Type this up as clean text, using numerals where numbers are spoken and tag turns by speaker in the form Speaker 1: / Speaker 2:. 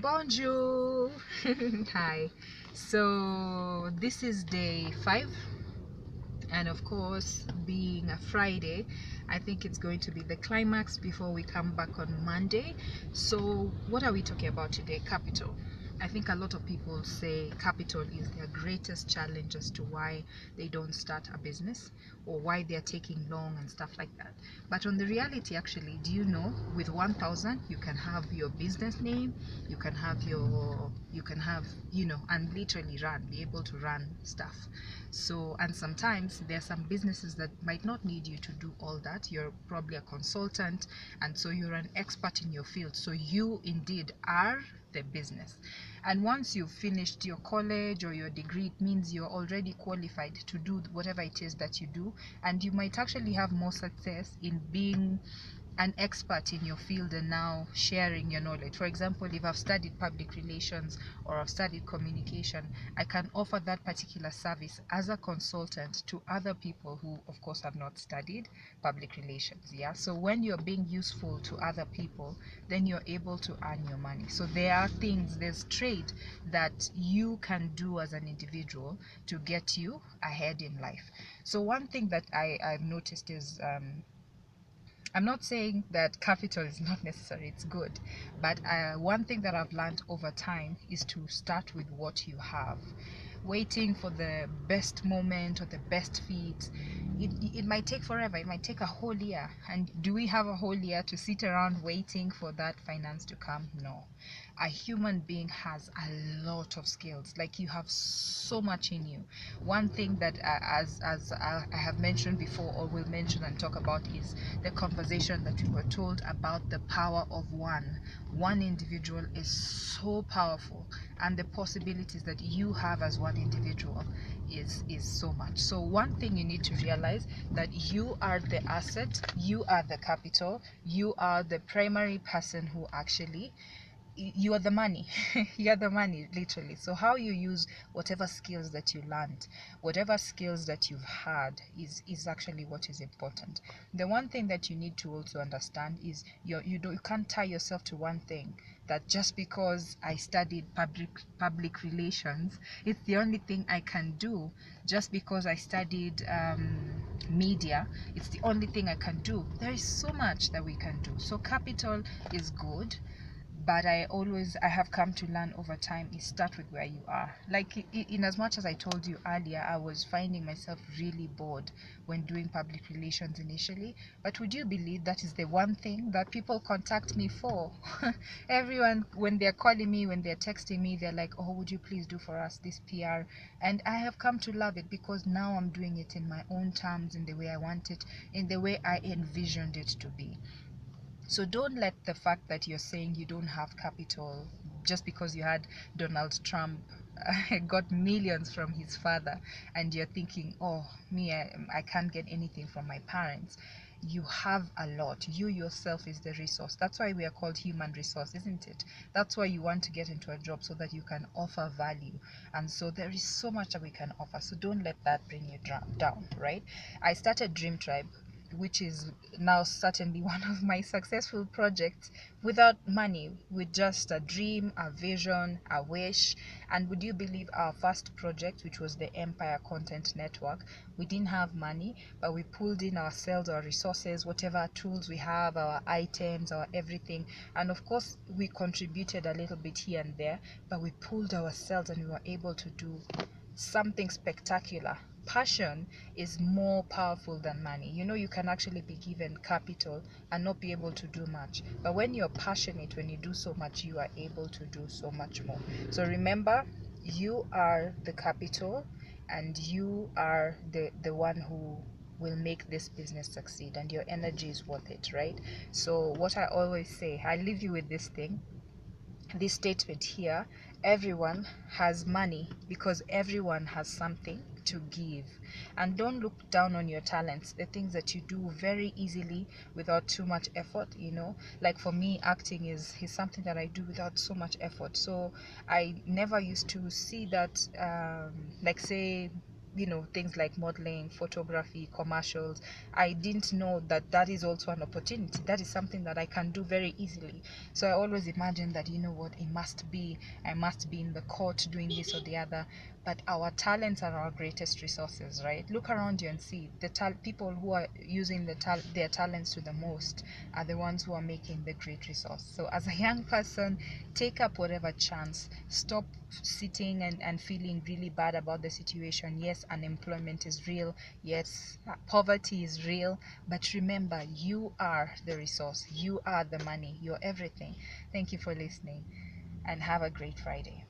Speaker 1: Bonjour. Hi. So this is day 5, and of course, being a Friday, I think it's going to be the climax before we come back on Monday. So what are we talking about today? Capital. I think a lot of people say capital is their greatest challenge as to why they don't start a business or why they're taking long and stuff like that. But on the reality, actually, do you know, with 1,000 you can have your business name, you can have and literally be able to run stuff. So, and sometimes there are some businesses that might not need you to do all that. You're probably a consultant, and so you're an expert in your field, so you indeed are the business. And once you've finished your college or your degree, it means you're already qualified to do whatever it is that you do, and you might actually have more success in being an expert in your field and now sharing your knowledge. For example, if I've studied public relations or I've studied communication, I can offer that particular service as a consultant to other people who of course have not studied public relations. So when you're being useful to other people, then you're able to earn your money. So there's trade that you can do as an individual to get you ahead in life. So one thing that I've noticed is I'm not saying that capital is not necessary, it's good. But one thing that I've learned over time is to start with what you have. Waiting for the best moment or the best fit, it might take forever. It might take a whole year. And do we have a whole year to sit around waiting for that finance to come? No. A human being has a lot of skills. Like, you have so much in you. One thing that as I have mentioned before, or will mention and talk about, is the conversation that we were told about the power of one individual is so powerful, and the possibilities that you have as one individual is so much. So one thing you need to realize, that you are the asset, you are the capital, you are the primary person who actually, you are the money. You are the money, literally. So how you use whatever skills that you learned, whatever skills that you've had, is actually what is important. The one thing that you need to also understand is you can't tie yourself to one thing, that just because I studied public relations, it's the only thing I can do. Just because I studied media, it's the only thing I can do. There is so much that we can do. So capital is good, but I have come to learn over time, is start with where you are. Like, in as much as I told you earlier, I was finding myself really bored when doing public relations initially, but would you believe that is the one thing that people contact me for? Everyone, when they're calling me, when they're texting me, they're like, oh, would you please do for us this PR? And I have come to love it, because now I'm doing it in my own terms, in the way I want it, in the way I envisioned it to be. So don't let the fact that you're saying you don't have capital just because you had Donald Trump got millions from his father, and you're thinking, oh, me, I can't get anything from my parents. You have a lot. You yourself is the resource. That's why we are called human resource, isn't it? That's why you want to get into a job, so that you can offer value. And so there is so much that we can offer. So don't let that bring you down, right? I started Dream Tribe, which is now certainly one of my successful projects, without money, with just a dream, a vision, a wish. And would you believe, our first project, which was the Empire Content Network, we didn't have money, but we pulled in ourselves, our resources, whatever tools we have, our items, our everything. And of course, we contributed a little bit here and there, but we pulled ourselves, and we were able to do something spectacular. Passion is more powerful than money. You can actually be given capital and not be able to do much, but when you're passionate, when you do so much, you are able to do so much more. So remember, you are the capital, and you are the one who will make this business succeed, and your energy is worth it, right? So what I always say, I leave you with this statement here: everyone has money because everyone has something to give. And don't look down on your talents, the things that you do very easily without too much effort. Like for me, acting is something that I do without so much effort. So I never used to see that, like, say, things like modeling, photography, commercials. I didn't know that that is also an opportunity. That is something that I can do very easily. So I always imagine that, I must be in the court doing this or the other. But our talents are our greatest resources, right? Look around you and see people who are using their talents to the most are the ones who are making the great resource. So as a young person, take up whatever chance. Stop sitting and feeling really bad about the situation. Yes, unemployment is real. Yes, poverty is real. But remember, you are the resource. You are the money. You're everything. Thank you for listening, and have a great Friday.